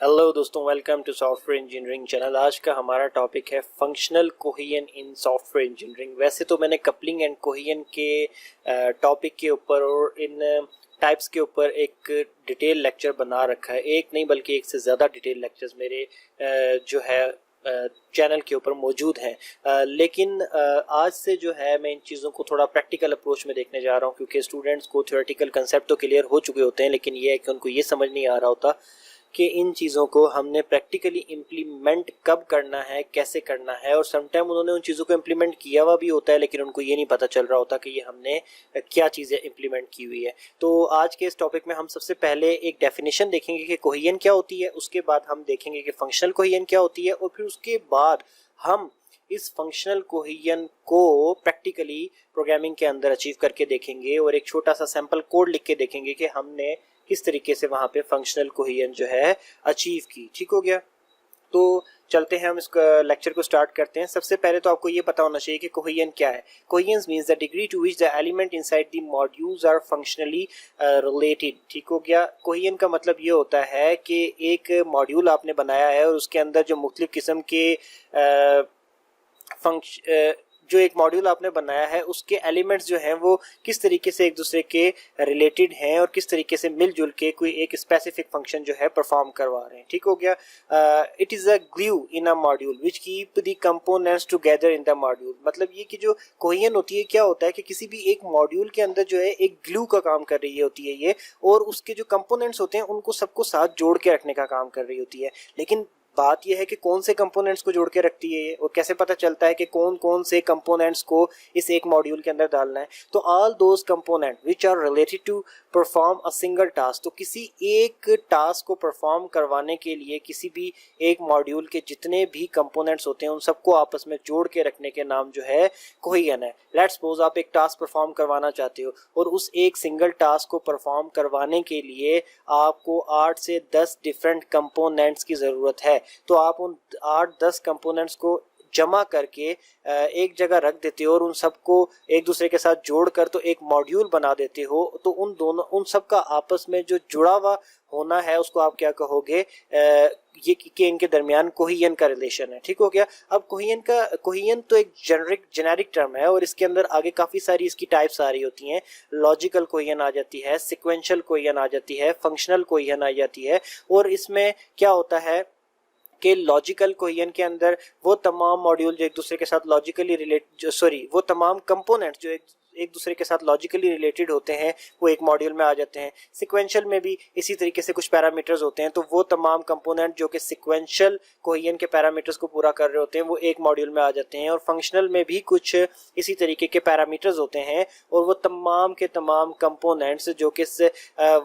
Hello दोस्तों, welcome to software engineering channel. आज का हमारा टॉपिक है functional cohesion in software engineering. वैसे तो मैंने कपलिंग एंड कोहेजन के टॉपिक के ऊपर और इन टाइप्स के ऊपर एक डिटेल लेक्चर बना रखा है। एक नहीं बल्कि एक से ज़्यादा डिटेल लेक्चर्स मेरे जो है चैनल के ऊपर मौजूद हैं। लेकिन आज से जो है मैं इन चीज़ों को थोड़ा प्रैक्टिकल अप्रोच में देखने जा रहा हूँ, क्योंकि स्टूडेंट्स को थ्योरेटिकल कंसेप्ट तो क्लियर हो चुके होते हैं, लेकिन ये है कि उनको ये समझ नहीं आ रहा होता कि इन चीज़ों को हमने प्रैक्टिकली इम्प्लीमेंट कब करना है, कैसे करना है। और समटाइम उन्होंने उन चीज़ों को इम्प्लीमेंट किया हुआ भी होता है, लेकिन उनको ये नहीं पता चल रहा होता कि ये हमने क्या चीज़ें इम्प्लीमेंट की हुई है। तो आज के इस टॉपिक में हम सबसे पहले एक डेफिनेशन देखेंगे कि कोहेजन क्या होती है, उसके बाद हम देखेंगे कि फंक्शनल कोहेजन क्या होती है, और फिर उसके बाद हम इस फंक्शनल कोहेजन को प्रैक्टिकली प्रोग्रामिंग के अंदर अचीव करके देखेंगे और एक छोटा सा सैंपल कोड लिख के देखेंगे कि हमने किस तरीके से वहां पे फंक्शनल कोहेजन जो है अचीव की। ठीक हो गया? तो चलते हैं, हम इस लेक्चर को स्टार्ट करते हैं। सबसे पहले तो आपको ये पता होना चाहिए कि कोहेजन क्या है। Cohesion means the degree to which the element inside the modules are functionally related. ठीक हो गया? कोहेजन का मतलब ये होता है कि एक मॉड्यूल आपने बनाया है और उसके अंदर जो मुख्तलिफ किस्म के जो एक मॉड्यूल आपने बनाया है उसके एलिमेंट्स जो हैं वो किस तरीके से एक दूसरे के रिलेटेड हैं और किस तरीके से मिलजुल के कोई एक स्पेसिफिक फंक्शन जो है परफॉर्म करवा रहे हैं। ठीक हो गया? It is a glue in a module which keep the components together in the module. मतलब ये कि जो कोहेजन होती है, क्या होता है कि किसी भी एक मॉड्यूल के अंदर जो है एक ग्लू का काम कर रही होती है ये, और उसके जो कंपोनेंट्स होते हैं उनको सबको साथ जोड़ के रखने का काम कर रही होती है। लेकिन बात यह है कि कौन से कंपोनेंट्स को जोड़ के रखती है ये, और कैसे पता चलता है कि कौन कौन से कंपोनेंट्स को इस एक मॉड्यूल के अंदर डालना है। तो all those component which are related to perform a single task. तो किसी एक टास्क को परफॉर्म करवाने के लिए किसी भी एक मॉड्यूल के जितने भी कंपोनेंट्स होते हैं उन सबको आपस में जोड़ के रखने के नाम जो है कोहेजन है। लेट्स सपोज आप एक टास्क परफॉर्म करवाना चाहते हो और उस एक सिंगल टास्क को परफॉर्म करवाने के लिए आपको 8 से 10 डिफरेंट कंपोनेंट्स की ज़रूरत है। तो आप उन 8-10 कंपोनेंट्स को जमा करके एक जगह रख देते हो और उन सबको एक दूसरे के साथ जोड़कर तो एक मॉड्यूल बना देते हो। तो उन सब का आपस में जो जुड़ा हुआ होना है उसको आप क्या कहोगे? ये कि इनके दरमियान कोहेजन का रिलेशन है। ठीक हो गया? अब कोहेजन तो एक जेनेरिक टर्म है और इसके अंदर आगे काफी सारी इसकी टाइप्स आ रही होती हैं। लॉजिकल कोहेजन आ जाती है, सिक्वेंशियल कोहेजन आ जाती है, फंक्शनल कोहेजन आ जाती है। और इसमें क्या होता है कि लॉजिकल कोहेजन के अंदर वो तमाम मॉड्यूल जो एक दूसरे के साथ लॉजिकली वो तमाम कंपोनेंट्स जो एक दूसरे के साथ लॉजिकली रिलेटेड होते हैं वो एक मॉड्यूल में आ जाते हैं। सिक्वेंशियल में भी इसी तरीके से कुछ पैरामीटर्स होते हैं, तो वो तमाम कंपोनेंट जो कि सिक्वेंशियल कोहेजन के पैरामीटर्स को पूरा कर रहे होते हैं वो एक मॉड्यूल में आ जाते हैं। और फंक्शनल में भी कुछ इसी तरीके के पैरामीटर्स होते हैं और वो तमाम के तमाम कंपोनेंट्स जो कि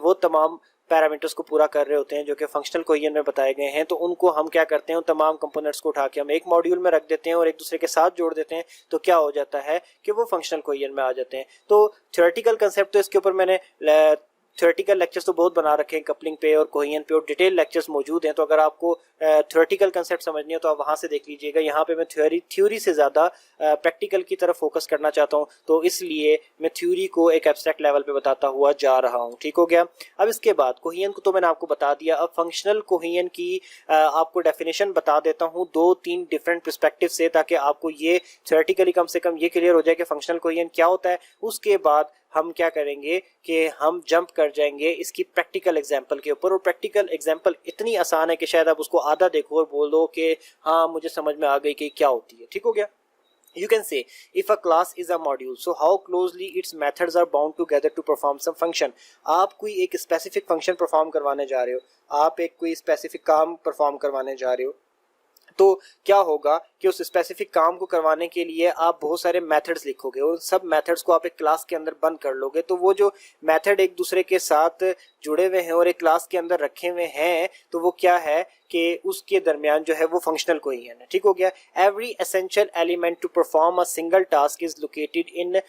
वो तमाम पैरामीटर्स को पूरा कर रहे होते हैं जो कि फंक्शनल कोहेजन में बताए गए हैं। तो उनको हम क्या करते हैं, उन तमाम कंपोनेंट्स को उठा के हम एक मॉड्यूल में रख देते हैं और एक दूसरे के साथ जोड़ देते हैं। तो क्या हो जाता है कि वो फंक्शनल कोहेजन में आ जाते हैं। तो थ्योरेटिकल कंसेप्ट तो इसके ऊपर मैंने थ्योरेटिकल लेक्चर्स तो बहुत बना रखे हैं कपलिंग पे और कोहेजन पे, और डिटेल लेक्चर्स मौजूद हैं। तो अगर आपको थ्योरेटिकल कंसेप्ट समझनी हो तो आप वहां से देख लीजिएगा। यहाँ पे मैं थ्योरी से ज़्यादा प्रैक्टिकल की तरफ फोकस करना चाहता हूँ, तो इसलिए मैं थ्योरी को एक एब्स्ट्रैक्ट लेवल पे बताता हुआ जा रहा हूँ। ठीक हो गया? अब इसके बाद कोहेजन को तो मैंने आपको बता दिया। अब फंक्शनल कोहेजन की आपको डेफिनेशन बता देता हूँ 2-3 डिफरेंट पर्सपेक्टिव से, ताकि आपको ये थ्योरेटिकली कम से कम ये क्लियर हो जाए कि फंक्शनल कोहेजन क्या होता है। उसके बाद हम क्या करेंगे कि हम जंप कर जाएंगे इसकी प्रैक्टिकल एग्जांपल के ऊपर, और प्रैक्टिकल एग्जांपल इतनी आसान है कि शायद आप उसको आधा देखो और बोलो कि हाँ मुझे समझ में आ गई कि क्या होती है। ठीक हो गया? You can say if a class is a module, so how closely its methods are bound together to perform some function। आप कोई एक स्पेसिफिक फंक्शन परफॉर्म करवाने जा रहे हो, आप एक कोई स्पेसिफिक काम परफॉर्म करवाने जा रहे हो, तो क्या होगा कि उस स्पेसिफिक काम को करवाने के लिए आप बहुत सारे मेथड्स लिखोगे और सब मेथड्स को आप एक क्लास के अंदर बंद कर लोगे। तो वो जो मेथड एक दूसरे के साथ जुड़े हुए हैं और एक क्लास के अंदर रखे हुए हैं, तो वो क्या है कि उसके दरमियान जो है वो फंक्शनल कोहेजन है। ठीक हो गया? Every essential element to perform a single task is located in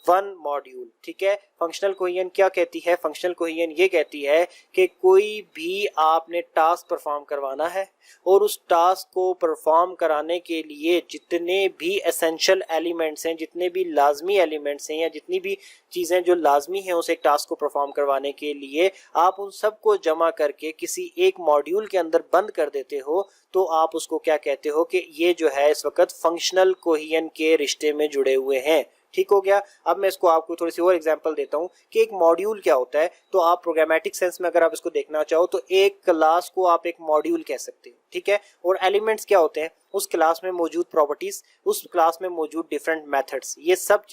one module. ठीक है? फंक्शनल कोहेजन क्या कहती है? फंक्शनल कोहेजन ये कहती है कि कोई भी आपने टास्क परफॉर्म करवाना है और उस टास्क को परफॉर्म कराने कराने के लिए जितने भी एसेंशियल एलिमेंट्स हैं, जितने भी लाजमी एलिमेंट्स हैं या जितनी भी चीज़ें जो लाजमी हैं उस एक टास्क को परफॉर्म करवाने के लिए, आप उन सब को जमा करके किसी एक मॉड्यूल के अंदर बंद कर देते हो, तो आप उसको क्या कहते हो कि ये जो है इस वक्त फंक्शनल कोहेजन के रिश्ते में जुड़े हुए हैं। ठीक हो गया। अब मैं इसको आपको थोड़ी सी और एग्जांपल देता हूं कि एक मॉड्यूल क्या होता है। तो आप प्रोग्रामेटिक सेंस में अगर आप इसको देखना चाहो तो एक क्लास को आप एक मॉड्यूल कह सकते हो, ठीक है। और एलिमेंट्स क्या होते हैं, उस क्लास में मौजूद प्रॉपर्टीज, उस क्लास में मौजूद डिफरेंट मेथड्स, ये सब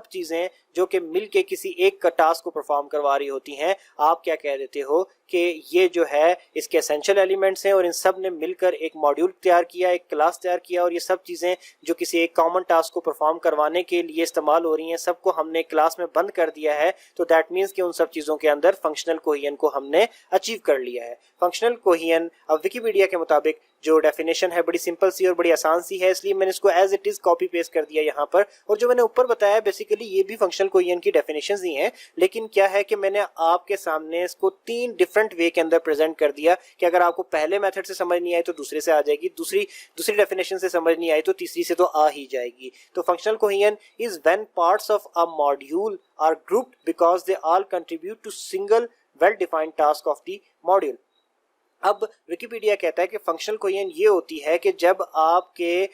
चीजें जो कि मिलके किसी एक टास्क को परफॉर्म करवा रही होती हैं, आप क्या कह देते हो कि ये जो है इसके एसेंशियल एलिमेंट्स हैं और इन सब ने मिलकर एक मॉड्यूल तैयार किया, एक क्लास तैयार किया, और ये सब चीजें जो किसी एक कॉमन टास्क को परफॉर्म करवाने के लिए इस्तेमाल हो रही हैं, सबको हमने क्लास में बंद कर दिया है। तो दैट मीन्स कि उन सब चीजों के अंदर फंक्शनल कोहेजन को हमने अचीव कर लिया है। फंक्शनल कोहेजन अब विकिपीडिया के मुताबिक जो डेफिनेशन है बड़ी सिंपल सी और बड़ी आसान सी है, इसलिए मैंने इसको as it is copy paste कर दिया यहाँ पर। और जो मैंने ऊपर बताया बेसिकली ये भी फंक्शनल कोहेजन की डेफिनेशंस ही हैं, लेकिन क्या है कि मैंने आपके सामने इसको 3 डिफरेंट वे के अंदर प्रेजेंट कर दिया कि अगर आपको पहले मेथड से समझ नहीं आई तो दूसरे से आ जाएगी, दूसरी डेफिनेशन से समझ नहीं आई तो तीसरी से तो आ ही जाएगी। तो functional cohesion is when parts of a module are grouped because they all contribute to single well defined task of the module. अब विकिपीडिया कहता है कि फंक्शनल कोहेजन ये होती है कि जब आपके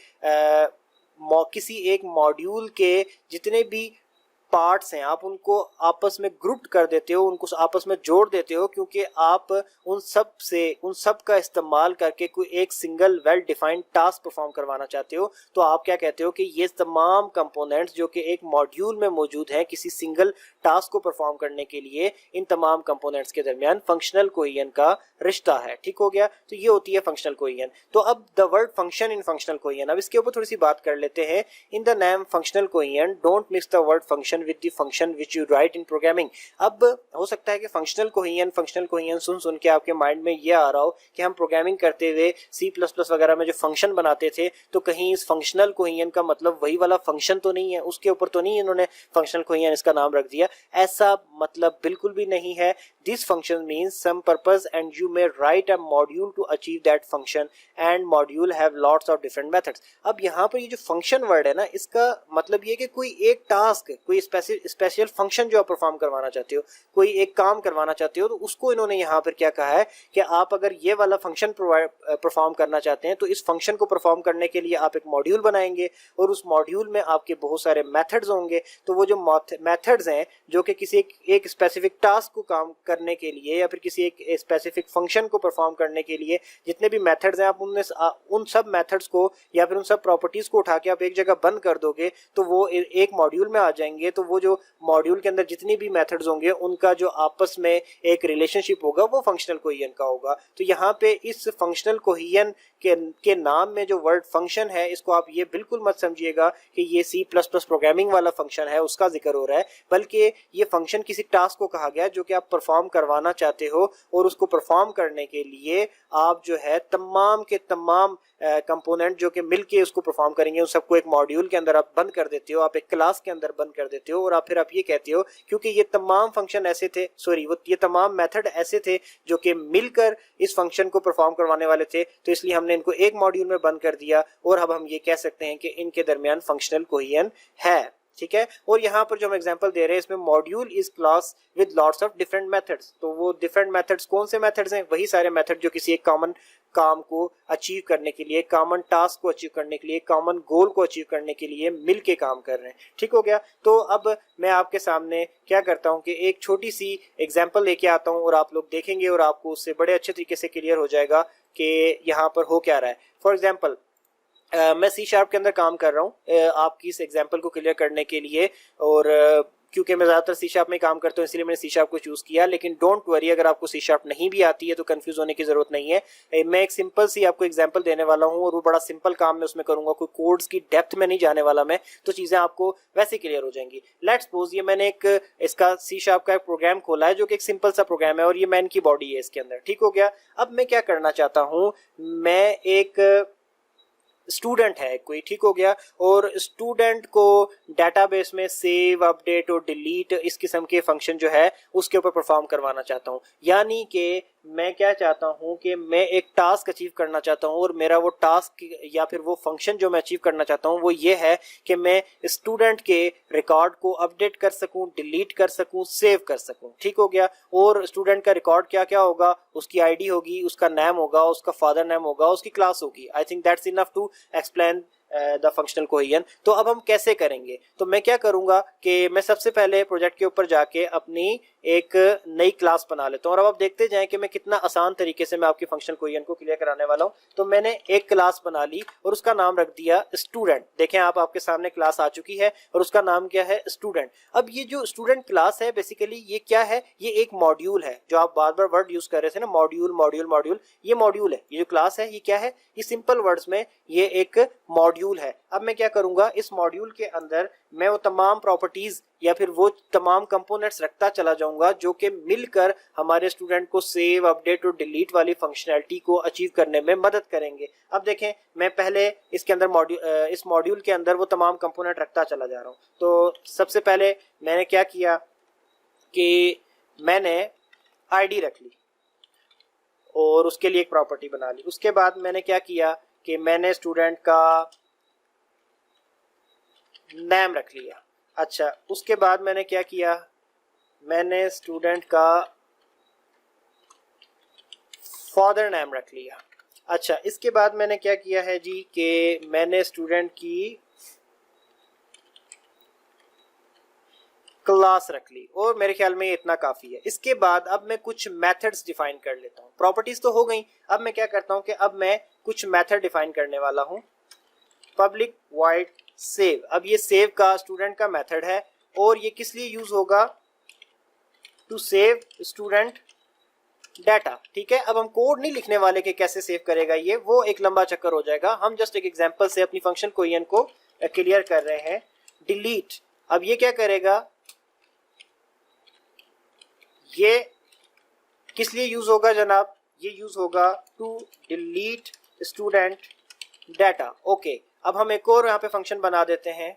किसी एक मॉड्यूल के जितने भी पार्ट्स हैं आप उनको आपस में ग्रुप कर देते हो, उनको आपस में जोड़ देते हो, क्योंकि आप उन सब का इस्तेमाल करके कोई एक single well defined task perform करवाना चाहते हो। तो आप क्या कहते हो कि ये तमाम कंपोनेंट्स जो कि एक मॉड्यूल में मौजूद हैं किसी सिंगल टास्क को परफॉर्म करने के लिए, इन तमाम कंपोनेंट्स के दरमियान फंक्शनल कोहेजन का रिश्ता है। ठीक हो गया। तो ये होती है फंक्शनल कोहेजन। तो अब the word function in functional cohesion, अब इसके ऊपर थोड़ी सी बात कर लेते हैं। In the name functional cohesion don't mix the word function with the function which you write in programming। अब हो सकता है कि फंक्शनल कोहेजन सुन के आपके माइंड में ये आ रहा हो कि हम प्रोग्रामिंग करते हुए C++ वगैरह में जो फंक्शन बनाते थे, तो कहीं इस फंक्शनल कोहेजन का मतलब वही वाला फंक्शन तो नहीं है, उसके ऊपर तो नहीं इन्होंने फंक्शनल कोहेजन इसका नाम रख दिया। ऐसा मतलब बिल्कुल भी नहीं है। This function means some purpose and you may write a module to achieve that function and module have lots of different methods. अब यहाँ पर ये जो फंक्शन वर्ड है ना, इसका मतलब ये कि कोई एक टास्क, कोई स्पेशल फंक्शन जो आप परफॉर्म करवाना चाहते हो, कोई एक काम करवाना चाहते हो, तो उसको इन्होंने यहाँ पर क्या कहा है कि आप अगर ये वाला फंक्शन परफॉर्म करना चाहते हैं तो इस फंक्शन को परफॉर्म करने के लिए आप एक मॉड्यूल बनाएंगे और उस मॉड्यूल में आपके बहुत सारे मेथड्स होंगे। तो वो जो मेथड्स हैं जो कि किसी एक स्पेसिफिक टास्क को काम करने के लिए या फिर किसी एक स्पेसिफिक फंक्शन को परफॉर्म करने के लिए जितने भी मेथड्स हैं, आप उन सब मेथड्स को या फिर उन सब प्रॉपर्टीज को उठा के आप एक जगह बंद कर दोगे तो वो एक मॉड्यूल में आ जाएंगे। तो वो जो मॉड्यूल के अंदर जितनी भी मेथड्स होंगे उनका जो आपस में एक रिलेशनशिप होगा वो फंक्शनल कोहेजन का होगा। तो यहाँ पे इस फंक्शनल कोहेजन के नाम में जो वर्ड फंक्शन है, इसको आप ये बिल्कुल मत समझिएगा कि ये C++ प्रोग्रामिंग वाला फंक्शन है उसका जिक्र हो रहा है, बल्कि ये फंक्शन किसी टास्क को कहा गया जो कि आप परफॉर्म करवाना चाहते हो और उसको परफॉर्म करने के लिए आप जो है तमाम के तमाम कंपोनेंट जो कि मिलके उसको परफॉर्म करेंगे उन सबको एक मॉड्यूल के अंदर आप बंद कर देते हो, आप एक क्लास के अंदर बंद कर देते हो। और फिर आप ये कहते हो क्योंकि ये तमाम फंक्शन ऐसे थे, ये तमाम मेथड ऐसे थे जो कि मिलकर इस फंक्शन को परफॉर्म करवाने वाले थे, तो इसलिए हमने इनको एक मॉड्यूल में बंद कर दिया और अब हम ये कह सकते हैं कि इनके दरमियान फंक्शनल कोहेजन है। ठीक है। और यहाँ पर जो हम एग्जांपल दे रहे हैं इसमें module is class with lots of different methods. तो वो डिफरेंट मेथड्स कौन से मेथड्स हैं? वही सारे मेथड जो किसी एक कॉमन काम को अचीव करने के लिए, कॉमन टास्क को अचीव करने के लिए, कॉमन गोल को अचीव करने के लिए मिलके काम कर रहे हैं। ठीक हो गया। तो अब मैं आपके सामने क्या करता हूं कि एक छोटी सी एग्जांपल लेके आता हूं और आप लोग देखेंगे और आपको उससे बड़े अच्छे तरीके से क्लियर हो जाएगा कि यहाँ पर हो क्या रहा है। फॉर एग्जाम्पल मैं C# के अंदर काम कर रहा हूँ आपकी इस एग्जांपल को क्लियर करने के लिए, और क्योंकि मैं ज़्यादातर C# में काम करता हूँ इसलिए मैंने C# को चूज़ किया। लेकिन डोंट वरी, अगर आपको C# नहीं भी आती है तो कंफ्यूज होने की ज़रूरत नहीं है। मैं एक सिंपल सी आपको एग्जांपल देने वाला हूँ और वो बड़ा सिंपल काम मैं उसमें करूँगा, कोई कोड्स की डेप्थ में नहीं जाने वाला मैं, तो चीज़ें आपको वैसे क्लियर हो जाएंगी। लेट्स सपोज ये मैंने एक इसका C# का एक प्रोग्राम खोला है जो कि एक सिंपल सा प्रोग्राम है और ये मैन की बॉडी है इसके अंदर। ठीक हो गया। अब मैं क्या करना चाहता हूँ, मैं एक स्टूडेंट है कोई, ठीक हो गया, और स्टूडेंट को डेटाबेस में सेव, अपडेट और डिलीट इस किस्म के फंक्शन जो है उसके ऊपर परफॉर्म करवाना चाहता हूँ। यानी कि मैं क्या चाहता हूँ कि मैं एक टास्क अचीव करना चाहता हूँ, और मेरा वो टास्क या फिर वो फंक्शन जो मैं अचीव करना चाहता हूँ वो ये है कि मैं स्टूडेंट के रिकॉर्ड को अपडेट कर सकूँ, डिलीट कर सकूँ, सेव कर सकूँ। ठीक हो गया। और स्टूडेंट का रिकॉर्ड क्या क्या होगा, उसकी आईडी होगी, उसका नाम होगा, उसका फादर नेम होगा, उसकी क्लास होगी। I think that's enough to explain the functional cohesion. तो अब हम कैसे करेंगे, तो मैं क्या करूंगा कि मैं सबसे पहले प्रोजेक्ट के ऊपर जाके अपनी एक नई क्लास बना लेता हूँ, और अब आप देखते जाएं कि मैं कितना आसान तरीके से मैं आपकी फंक्शनल कोहेजन को क्लियर कराने वाला हूँ। तो मैंने एक क्लास बना ली और उसका नाम रख दिया स्टूडेंट। देखें आप, आपके सामने क्लास आ चुकी है और उसका नाम क्या है, स्टूडेंट। अब ये जो स्टूडेंट क्लास है बेसिकली ये क्या है, ये एक मॉड्यूल है। जो आप बार बार वर्ड यूज कर रहे थे ना, मॉड्यूल मॉड्यूल मॉड्यूल, ये मॉड्यूल है। ये जो क्लास है ये क्या है, ये सिंपल वर्ड्स में ये एक मॉड्यूल है। अब मैं क्या करूंगा, इस मॉड्यूल के अंदर मैं वो तमाम प्रॉपर्टीज या फिर वो तमाम कंपोनेंट्स रखता चला जाऊंगा जो कि मिलकर हमारे स्टूडेंट को सेव, अपडेट और डिलीट वाली फंक्शनैलिटी को अचीव करने में मदद करेंगे। अब देखें, मैं पहले इसके अंदर इस मॉड्यूल के अंदर वो तमाम कंपोनेंट रखता चला जा रहा हूं। तो सबसे पहले मैंने क्या किया कि मैंने आईडी रख ली और उसके लिए एक प्रॉपर्टी बना ली। उसके बाद मैंने क्या किया कि मैंने स्टूडेंट का नेम रख लिया। अच्छा, उसके बाद मैंने क्या किया, मैंने स्टूडेंट का फादर नेम रख लिया। अच्छा, इसके बाद मैंने क्या किया है जी कि मैंने स्टूडेंट की क्लास रख ली, और मेरे ख्याल में ये इतना काफी है। इसके बाद अब मैं कुछ मेथड्स डिफाइन कर लेता हूँ। प्रॉपर्टीज तो हो गई, अब मैं क्या करता हूँ कि अब मैं कुछ मेथड डिफाइन करने वाला हूँ। Public void save. अब ये सेव का स्टूडेंट का मेथड है, और ये किस लिए यूज होगा, टू सेव स्टूडेंट डाटा। ठीक है। अब हम कोड नहीं लिखने वाले कि कैसे सेव करेगा ये, वो एक लंबा चक्कर हो जाएगा। हम जस्ट एक एग्जांपल से अपनी फंक्शन कोहेजन को क्लियर कर रहे हैं। डिलीट, अब ये क्या करेगा, ये किस लिए यूज होगा जनाब, ये यूज होगा to delete student data. Okay, अब हम एक और यहाँ पे फंक्शन बना देते हैं,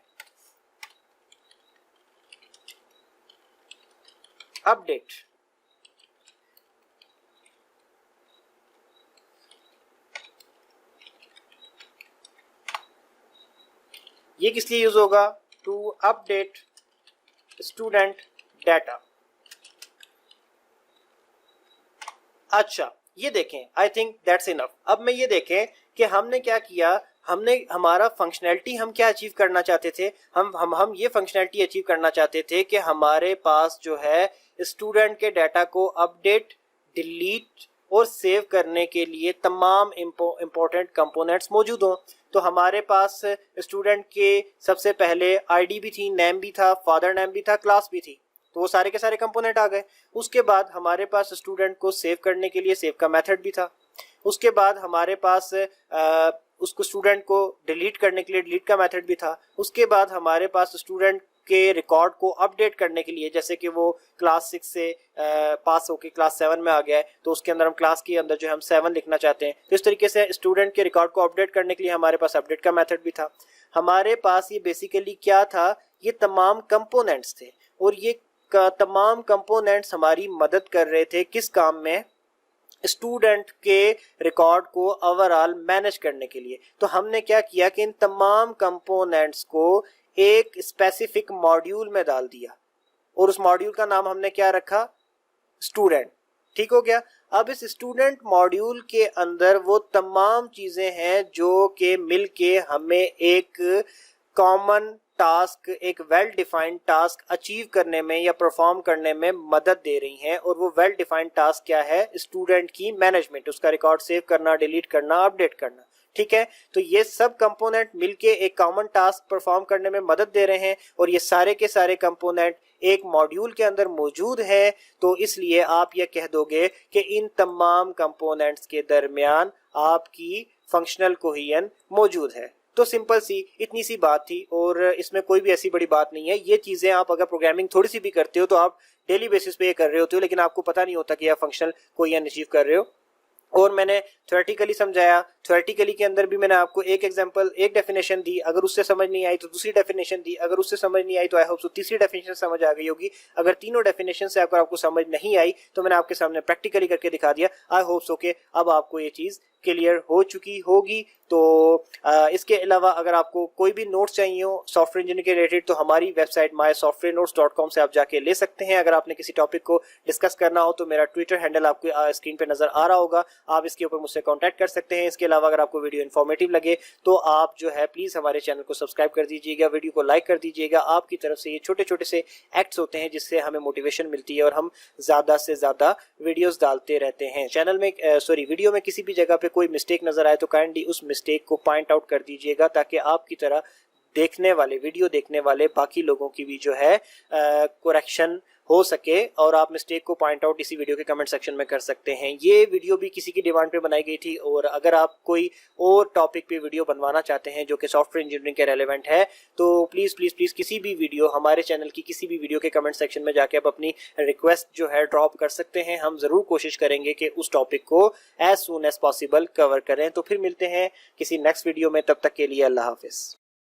अपडेट। ये किस लिए यूज होगा, टू अपडेट स्टूडेंट डाटा। अच्छा, ये देखें, आई थिंक दैट्स इनफ। अब मैं ये देखें कि हमने क्या किया, हमने हमारा फंक्शनैलिटी हम क्या अचीव करना चाहते थे, हम ये फंक्शनैलिटी अचीव करना चाहते थे कि हमारे पास जो है स्टूडेंट के डाटा को अपडेट, डिलीट और सेव करने के लिए तमाम इंपॉर्टेंट कंपोनेंट्स मौजूद हों। तो हमारे पास स्टूडेंट के सबसे पहले आईडी भी थी, नेम भी था, फादर नेम भी था, क्लास भी थी। तो वो सारे के सारे कंपोनेंट आ गए। उसके बाद हमारे पास स्टूडेंट को सेव करने के लिए सेव का मेथड भी था। उसके बाद हमारे पास उसको स्टूडेंट को डिलीट करने के लिए डिलीट का मेथड भी था। उसके बाद हमारे पास स्टूडेंट के रिकॉर्ड को अपडेट करने के लिए, जैसे कि वो क्लास 6 से पास होके क्लास 7 में आ गया है, तो उसके अंदर हम क्लास के अंदर जो हम 7 लिखना चाहते हैं, तो इस तरीके से स्टूडेंट के रिकॉर्ड को अपडेट करने के लिए हमारे पास अपडेट का मेथड भी था। हमारे पास ये बेसिकली क्या था, ये तमाम कंपोनेंट्स थे, और ये तमाम कंपोनेंट्स हमारी मदद कर रहे थे किस काम में, स्टूडेंट के रिकॉर्ड को ओवरऑल मैनेज करने के लिए। तो हमने क्या किया कि इन तमाम कंपोनेंट्स को एक स्पेसिफिक मॉड्यूल में डाल दिया, और उस मॉड्यूल का नाम हमने क्या रखा, स्टूडेंट। ठीक हो गया। अब इस स्टूडेंट मॉड्यूल के अंदर वो तमाम चीजें हैं जो कि मिलके हमें एक कॉमन टास्क, एक वेल डिफाइंड टास्क अचीव करने में या परफॉर्म करने में मदद दे रही हैं। और वो वेल डिफाइंड टास्क क्या है, स्टूडेंट की मैनेजमेंट, उसका रिकॉर्ड सेव करना, डिलीट करना, अपडेट करना। ठीक है। तो ये सब कंपोनेंट मिलके एक कॉमन टास्क परफॉर्म करने में मदद दे रहे हैं, और ये सारे के सारे कंपोनेंट एक मॉड्यूल के अंदर मौजूद है। तो इसलिए आप ये कह दोगे कि इन तमाम कंपोनेंट्स के दरमियान आपकी फंक्शनल कोहेजन मौजूद है। तो सिंपल सी इतनी सी बात थी, और इसमें कोई भी ऐसी बड़ी बात नहीं है। ये चीजें आप अगर प्रोग्रामिंग थोड़ी सी भी करते हो तो आप डेली बेसिस पे ये कर रहे होते हो, लेकिन आपको पता नहीं होता कि आप फंक्शनल कोहेजन अचीव कर रहे हो। और मैंने थ्योरेटिकली समझाया, थ्योरेटिकली के अंदर भी मैंने आपको एक एग्जांपल, एक डेफिनेशन दी, अगर उससे समझ नहीं आई तो दूसरी डेफिनेशन दी, अगर उससे समझ नहीं आई तो आई होप सो तीसरी डेफिनेशन समझ आ गई होगी। अगर तीनों डेफिनेशन से अगर आपको समझ नहीं आई तो मैंने आपके सामने प्रैक्टिकली करके दिखा दिया। आई होप सो के अब आपको ये चीज क्लियर हो चुकी होगी। तो इसके अलावा अगर आपको कोई भी नोट्स चाहिए हो सॉफ्टवेयर इंजीनियरिंग के रिलेटेड तो हमारी वेबसाइट mysoftwarenotes.com से आप जाके ले सकते हैं। अगर आपने किसी टॉपिक को डिस्कस करना हो तो मेरा ट्विटर हैंडल आपको स्क्रीन पे नजर आ रहा होगा, आप इसके ऊपर मुझसे कांटेक्ट कर सकते हैं। इसके अलावा अगर आपको वीडियो इन्फॉर्मेटिव लगे तो आप जो है प्लीज हमारे चैनल को सब्सक्राइब कर दीजिएगा, वीडियो को लाइक कर दीजिएगा। आपकी तरफ से ये छोटे छोटे से एक्ट्स होते हैं जिससे हमें मोटिवेशन मिलती है और हम ज्यादा से ज्यादा वीडियोस डालते रहते हैं। चैनल में वीडियो में किसी भी जगह पे कोई मिस्टेक नजर आए तो काइंडली उस मिस्टेक को पॉइंट आउट कर दीजिएगा ताकि आपकी तरह देखने वाले, वीडियो देखने वाले बाकी लोगों की भी जो है करेक्शन हो सके और आप मिस्टेक को पॉइंट आउट इसी वीडियो के कमेंट सेक्शन में कर सकते हैं। ये वीडियो भी किसी की डिमांड पे बनाई गई थी और अगर आप कोई और टॉपिक पे वीडियो बनवाना चाहते हैं जो कि सॉफ्टवेयर इंजीनियरिंग के रेलेवेंट है तो प्लीज प्लीज प्लीज किसी भी वीडियो, हमारे चैनल की किसी भी वीडियो के कमेंट सेक्शन में जाके आप अपनी रिक्वेस्ट जो है ड्रॉप कर सकते हैं। हम जरूर कोशिश करेंगे कि उस टॉपिक को as soon as possible cover करें। तो फिर मिलते हैं किसी नेक्स्ट वीडियो में, तब तक के लिए अल्लाह हाफिज।